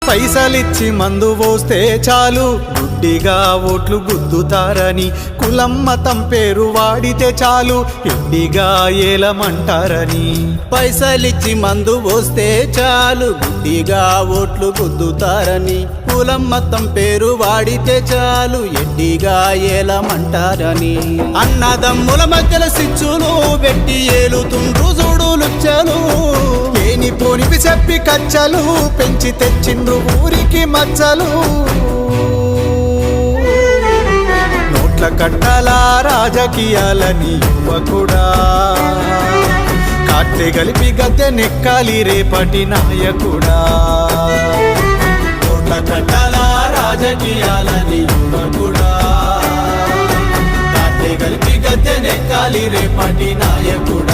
పైసలిచ్చి మందు పోస్తే చాలు గుడ్డిగా ఓట్లు గుద్దుతారని, కులం మతం పేరు వాడితే చాలు ఎడ్డిగా ఏలమంటారని. పైసలిచ్చి మందు పోస్తే చాలు గుడ్డిగా ఓట్లు గుద్దుతారని, కులం మతం పేరు వాడితే చాలు ఎడ్డిగా ఏలమంటారని. అన్నదమ్ముల మధ్యలో సిచ్చులు పెట్టి ఏలుతుండ్రు చూడు లుచ్చలు, లేని పోనివి చెప్పి కచ్చలు పెంచి తెచ్చిండ్రు ఊరికి మచ్చలు. నోట్ల కట్టాల రాజకీయాలని యువకుడా, కాట్లే కలిపి గద్దె నెక్కాలి రేపటి నాయకుడా. నోట్ల కట్టాల రాజకీయాలని యువకుడా, కాట్లే కలిపి గద్దె నెక్కాలి రేపటి నాయకుడా.